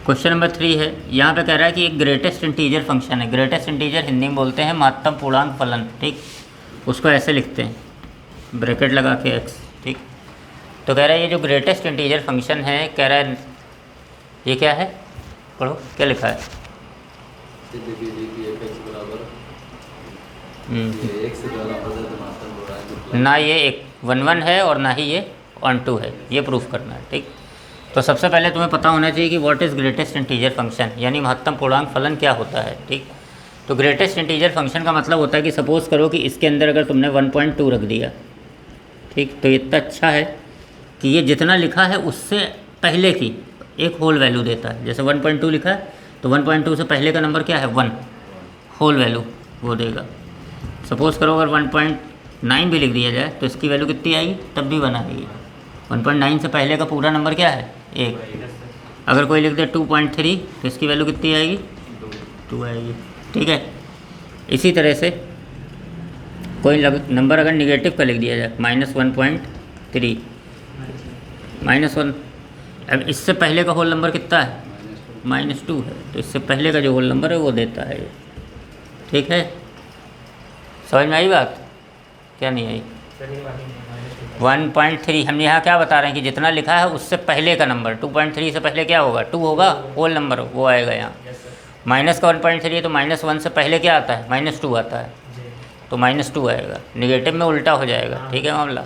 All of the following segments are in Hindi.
क्वेश्चन नंबर 3 है, यहाँ पे कह रहा है कि एक ग्रेटेस्ट इंटीजर फंक्शन है। ग्रेटेस्ट इंटीजर हिंदी में बोलते हैं महत्तम पूर्णांक फलन, ठीक। उसको ऐसे लिखते हैं, ब्रैकेट लगा के x, ठीक। तो कह रहा है ये जो ग्रेटेस्ट इंटीजर फंक्शन है, कह रहा है ये क्या है, पढ़ो क्या लिखा है। ना ये एक 1 है और ना ही ये 1 है, ये प्रूफ करना है, ठीक। तो सबसे पहले तुम्हें पता होना चाहिए कि what is greatest integer function, यानी महत्तम पूर्णांक फलन क्या होता है, ठीक। तो ग्रेटेस्ट इंटीजर फंक्शन का मतलब होता है कि सपोज़ करो कि इसके अंदर अगर तुमने 1.2 रख दिया, ठीक, तो इतना अच्छा है कि ये जितना लिखा है उससे पहले की एक होल वैल्यू देता है। जैसे 1.2 लिखा है तो 1.2 से पहले का नंबर क्या है, 1, होल वैल्यू वो देगा। सपोज़ करो अगर 1.9 भी लिख दिया जाए तो इसकी वैल्यू कितनी आएगी, तब भी 1 आएगी। 1.9 से पहले का पूरा नंबर क्या है, 1। अगर कोई लिख दे 2.3 तो इसकी वैल्यू कितनी आएगी, 2 आएगी, ठीक है। इसी तरह से कोई नंबर अगर निगेटिव का लिख दिया जाए, -1.3, -1, अब इससे पहले का होल नंबर कितना है, -2 है, तो इससे पहले का जो होल नंबर है वो देता है, ठीक है। समझ में आई बात, क्या नहीं आई। 1.3 हम यहाँ क्या बता रहे हैं कि जितना लिखा है उससे पहले का नंबर, 2.3 से पहले क्या होगा, 2 होगा, होल नंबर वो आएगा यहाँ। माइनस का 1.3 है तो -1 से पहले क्या आता है, -2 आता है, तो -2 आएगा। निगेटिव में उल्टा हो जाएगा, ठीक है मामला।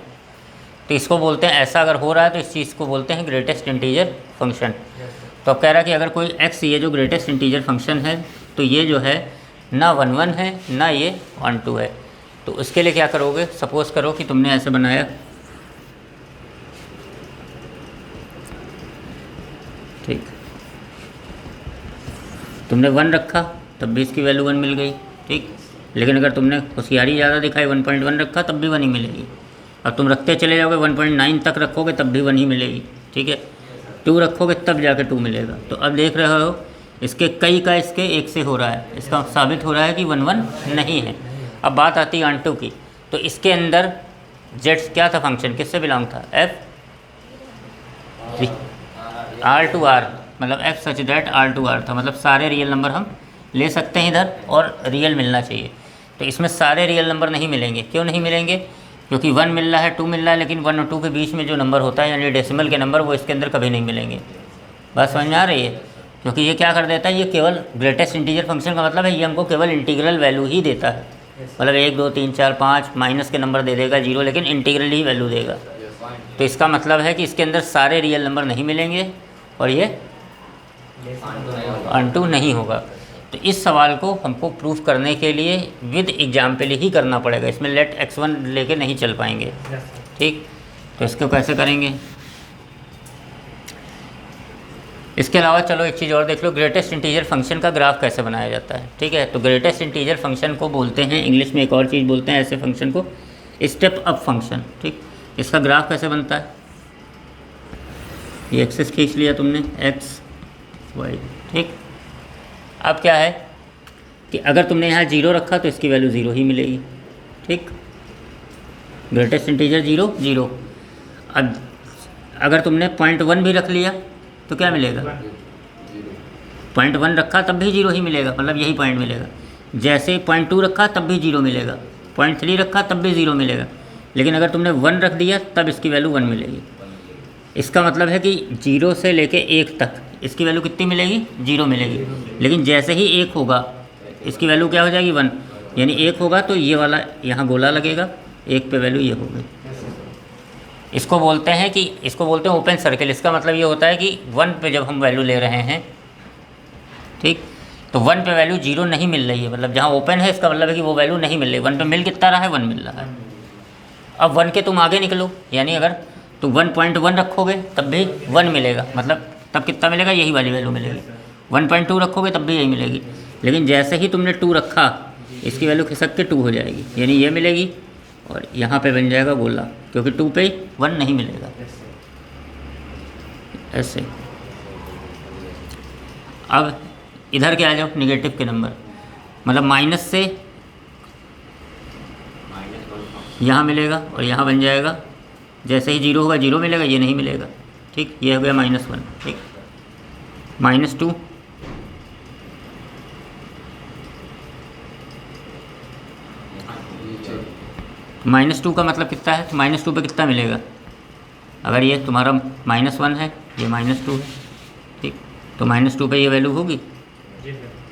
तो इसको बोलते हैं, ऐसा अगर हो रहा है तो इस चीज़ को बोलते हैं ग्रेटेस्ट इंटीजर फंक्शन। तो अब कह रहा है कि अगर कोई x ये जो ग्रेटेस्ट इंटीजर फंक्शन है तो ये जो है ना 1 है ना ये 1 है। तो उसके लिए क्या करोगे, सपोज़ करो कि तुमने ऐसे बनाया, ठीक, तुमने 1 रखा तब भी इसकी वैल्यू 1 मिल गई, ठीक। लेकिन अगर तुमने होशियारी ज़्यादा दिखाई, 1.1 रखा तब भी 1 ही मिलेगी। अब तुम रखते चले जाओगे 1.9 तक रखोगे तब भी 1 ही मिलेगी, ठीक है। 2 रखोगे तब जाके 2 मिलेगा। तो अब देख रहे हो इसके कई का इसके एक से हो रहा है, इसका साबित हो रहा है कि 1 नहीं है। अब बात आती है ऑन टू की, तो इसके अंदर जेड क्या था फंक्शन, किससे बिलोंग था, f R/R, मतलब f सच दैट R/R था, मतलब सारे रियल नंबर हम ले सकते हैं इधर और रियल मिलना चाहिए। तो इसमें सारे रियल नंबर नहीं मिलेंगे, क्यों नहीं मिलेंगे, क्योंकि 1 मिल रहा है, 2 मिल रहा है, लेकिन 1 और 2 के बीच में जो नंबर होता है यानी डेसिमल के नंबर, वो इसके अंदर कभी नहीं मिलेंगे। बात समझ में आ रही है, क्योंकि ये क्या कर देता है, ये केवल ग्रेटेस्ट इंटीजर फंक्शन का मतलब है ये हमको केवल इंटीग्रल वैल्यू ही देता है, मतलब 1 2 3 4 5 माइनस के नंबर दे देगा 0, लेकिन इंटीग्रल ही वैल्यू देगा। तो इसका मतलब है कि इसके अंदर सारे रियल नंबर नहीं मिलेंगे और ये अनटू नहीं होगा। तो इस सवाल को हमको प्रूफ करने के लिए विद एग्जाम्पल ही करना पड़ेगा, इसमें लेट x1 लेके नहीं चल पाएंगे, ठीक। तो इसको कैसे करेंगे, इसके अलावा चलो एक चीज़ और देख लो, ग्रेटेस्ट इंटीजर फंक्शन का ग्राफ कैसे बनाया जाता है, ठीक है। तो ग्रेटेस्ट इंटीजर फंक्शन को बोलते हैं, इंग्लिश में एक और चीज़ बोलते हैं ऐसे फंक्शन को, स्टेप अप फंक्शन, ठीक। इसका ग्राफ कैसे बनता है, ये एक्सेस खींच लिया तुमने x y, ठीक। अब क्या है कि अगर तुमने यहाँ 0 रखा तो इसकी वैल्यू 0 ही मिलेगी, ठीक। Greatest integer 0 0। अब अगर तुमने 0.1 भी रख लिया तो क्या मिलेगा, 0.1 रखा तब भी 0 ही मिलेगा, मतलब यही पॉइंट मिलेगा। जैसे 0.2 रखा तब भी 0 मिलेगा, 0.3 रखा तब भी 0 मिलेगा, लेकिन अगर तुमने 1 रख दिया तब इसकी वैल्यू 1 मिलेगी। इसका मतलब है कि 0 से लेके 1 तक इसकी वैल्यू कितनी मिलेगी, 0 मिलेगी, लेकिन जैसे ही 1 होगा इसकी वैल्यू क्या हो जाएगी, 1, यानी 1 होगा तो ये वाला यहाँ गोला लगेगा, 1 पे वैल्यू ये होगी। इसको बोलते हैं कि इसको बोलते हैं ओपन सर्किल। इसका मतलब ये होता है कि 1 पे जब हम वैल्यू ले रहे हैं, ठीक, तो 1 पे वैल्यू 0 नहीं मिल रही है, मतलब जहाँ ओपन है इसका मतलब है कि वो वैल्यू नहीं मिल रही। 1 पे मिल कितना रहा है, 1 मिल रहा है। अब 1 के तुम आगे निकलो, यानी अगर तुम 1.1 रखोगे तब भी 1 मिलेगा, मतलब तब कितना मिलेगा, यही वाली वैल्यू मिलेगी। 1.2 रखोगे तब भी यही मिलेगी, लेकिन जैसे ही तुमने 2 रखा इसकी वैल्यू खिसक के 2 हो जाएगी, यानी ये मिलेगी और यहाँ पे बन जाएगा गोला, क्योंकि 2 पे 1 नहीं मिलेगा, ऐसे। अब इधर के आ जाओ, निगेटिव के नंबर, मतलब माइनस से यहाँ मिलेगा और यहाँ बन जाएगा, जैसे ही 0 होगा 0 मिलेगा, ये नहीं मिलेगा, ठीक। ये हो गया -1, ठीक। -2 -2 का मतलब कितना है? तो -2 पे कितना मिलेगा? अगर ये तुम्हारा -1 है, ये -2 है, ठीक, तो -2 पे ये वैल्यू होगी,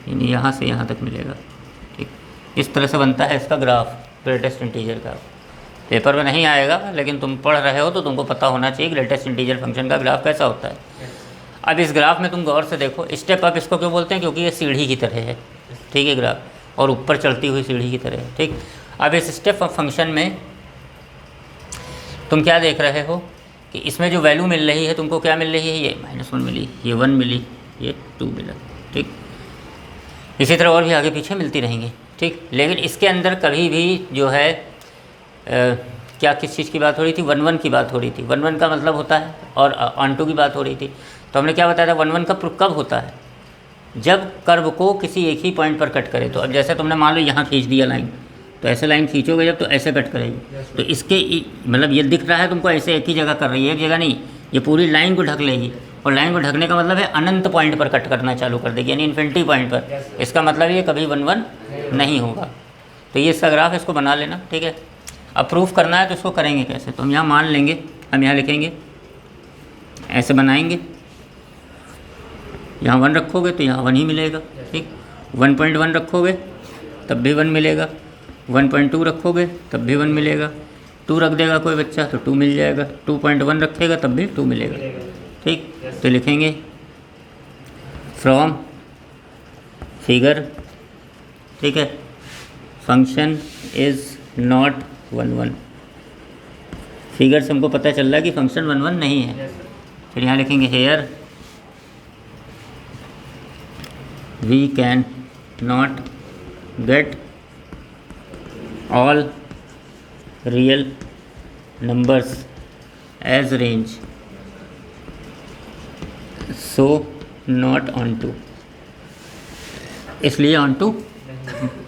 यानी यहाँ से यहाँ तक मिलेगा। ठीक, इस तरह से बनता है इसका ग्राफ ग्रेटेस्ट इंटीजर का। पेपर में नहीं आएगा, लेकिन तुम पढ़ रहे हो तो तुमको पता होना चाहिए ग्रेटेस्ट इंटीजर फंक्शन का ग्राफ कैसा होता है। अब इस ग्राफ में तुम गौर से देखो, स्टेप अप इसको क्यों बोलते हैं? क्योंकि ये सीढ़ी की तरह है, ठीक है, ग्राफ, और ऊपर चढ़ती हुई सीढ़ी की तरह है। ठीक, अब इस स्टेप अप फंक्शन में तुम क्या देख रहे हो कि इसमें जो वैल्यू मिल रही है तुमको, क्या मिल रही है? ये -1 मिली, ये 1 मिली, ये 2 मिला। ठीक, इसी तरह और भी आगे पीछे मिलती रहेंगी। ठीक, लेकिन इसके अंदर कभी भी जो है क्या किस चीज़ की बात हो रही थी? 1 1 की बात हो रही थी। 1 1 का मतलब होता है, और ऑन टू की बात हो रही थी। तो हमने क्या बताया था? 1 1 का प्रूफ कब होता है? जब कर्व को किसी एक ही पॉइंट पर कट करे। तो अब जैसे तुमने मान लो यहाँ खींच दिया लाइन, तो ऐसे लाइन खींचोगे जब, तो ऐसे कट करेगी, तो इसके मतलब ये दिख रहा है तुमको ऐसे एक ही जगह कर रही है, एक जगह नहीं, ये पूरी लाइन को ढक लेगी। और लाइन को ढकने का मतलब है अनंत पॉइंट पर कट करना चालू कर देगी, यानी इन्फिनिटी पॉइंट पर। इसका मतलब ये कभी 1 1 नहीं होगा। तो ये इसका ग्राफ, इसको बना लेना। ठीक है, अब प्रूफ करना है तो इसको करेंगे कैसे? तो हम यहाँ मान लेंगे, हम यहाँ लिखेंगे, ऐसे बनाएंगे, यहाँ 1 रखोगे तो यहाँ 1 ही मिलेगा। ठीक, 1.1 रखोगे तब भी 1 मिलेगा, 1.2 रखोगे तब भी 1 मिलेगा, 2 रख देगा कोई बच्चा तो 2 मिल जाएगा, 2.1 रखेगा तब भी 2 मिलेगा। ठीक, तो लिखेंगे फ्रॉम फिगर, ठीक है, फंक्शन इज़ नॉट 1 1। फिगर से हमको पता चल रहा है कि फंक्शन 1 1 नहीं है। फिर यहाँ लिखेंगे here we can not get all real numbers as range, so not onto. इसलिए ऑन टू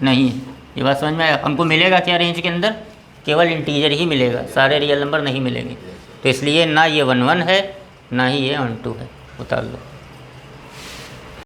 नहीं है। ये बात समझ में आया? हमको मिलेगा क्या रेंज के अंदर? केवल इंटीजर ही मिलेगा, सारे रियल नंबर नहीं मिलेंगे। तो इसलिए ना ये 1 1 है, ना ही ये ऑन टू है। उतार लो।